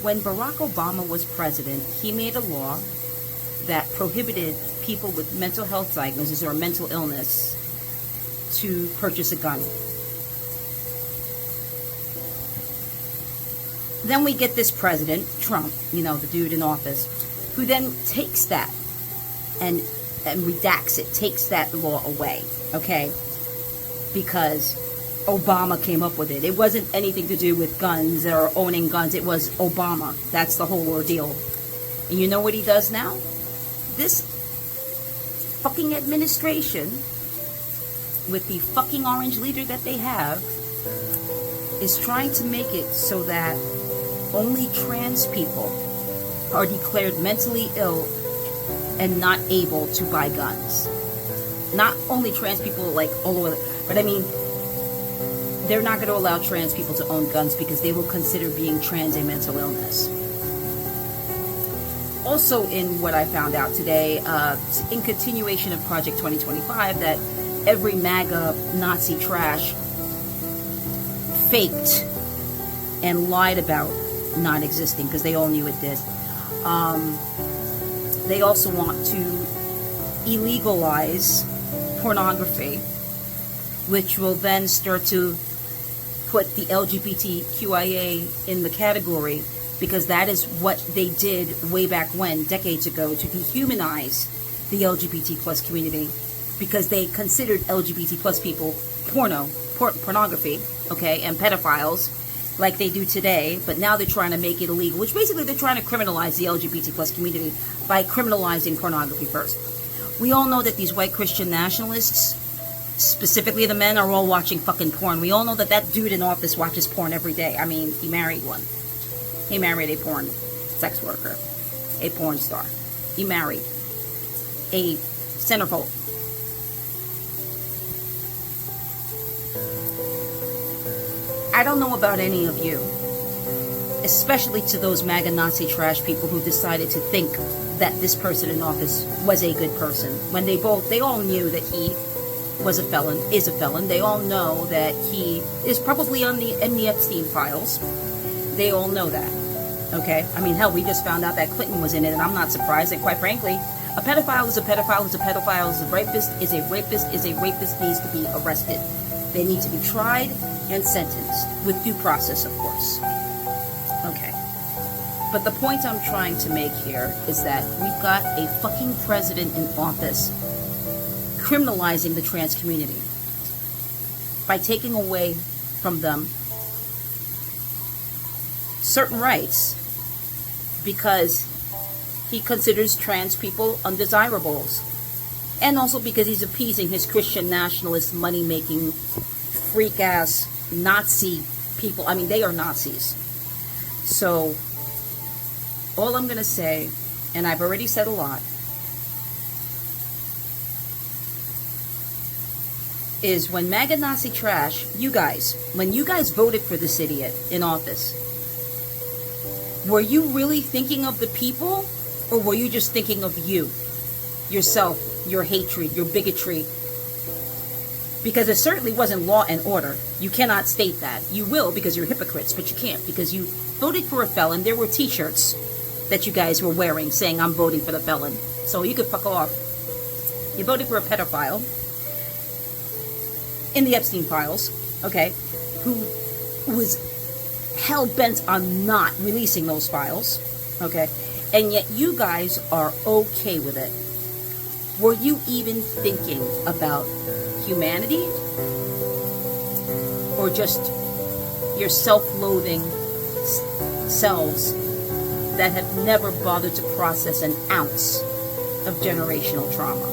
When Barack Obama was president, he made a law that prohibited people with mental health diagnoses or mental illness to purchase a gun. Then we get this president, Trump, the dude in office, who then takes that and redacts it, takes that law away, okay? Because Obama came up with it. It wasn't anything to do with guns or owning guns. It was Obama. That's the whole ordeal. And you know what he does now? This fucking administration, with the fucking orange leader that they have, is trying to make it so that only trans people are declared mentally ill and not able to buy guns. Not only trans people, like all over, but I mean, they're not going to allow trans people to own guns because they will consider being trans a mental illness. Also, in what I found out today, in continuation of Project 2025, that every MAGA Nazi trash faked and lied about not existing, because they all knew it did. They also want to illegalize pornography, which will then start to put the LGBTQIA in the category, because that is what they did way back when, decades ago, to dehumanize the LGBT plus community, because they considered LGBT plus people pornography, okay, and pedophiles, like they do today. But now they're trying to make it illegal, which basically they're trying to criminalize the LGBT plus community by criminalizing pornography first. We all know that these white Christian nationalists, specifically the men, are all watching fucking porn. We all know that that dude in office watches porn every day. I mean, he married one. He married a porn sex worker, a porn star. He married a centerfold. I don't know about any of you, especially to those MAGA Nazi trash people who decided to think that this person in office was a good person, when they all knew that he was a felon, is a felon. They all know that he is probably in the Epstein files. They all know that, okay? I mean, hell, we just found out that Clinton was in it, and I'm not surprised. And quite frankly, a pedophile is a pedophile is a pedophile, is a rapist is a rapist is a rapist, needs to be arrested. They need to be tried and sentenced, with due process, of course. Okay. But the point I'm trying to make here is that we've got a fucking president in office criminalizing the trans community by taking away from them certain rights because he considers trans people undesirables, and also because he's appeasing his Christian nationalist money-making freak-ass Nazi people. I mean, they are Nazis. So all I'm going to say, and I've already said a lot, is when MAGA Nazi trash, when you guys voted for this idiot in office, were you really thinking of the people, or were you just thinking of you, yourself, your hatred, your bigotry? Because it certainly wasn't law and order. You cannot state that. You will, because you're hypocrites, but you can't, because you voted for a felon. There were t-shirts that you guys were wearing saying, "I'm voting for the felon." So you could fuck off. You voted for a pedophile in the Epstein files, okay, who was hell-bent on not releasing those files, okay, and yet you guys are okay with it. Were you even thinking about humanity, or just your self-loathing selves that have never bothered to process an ounce of generational trauma?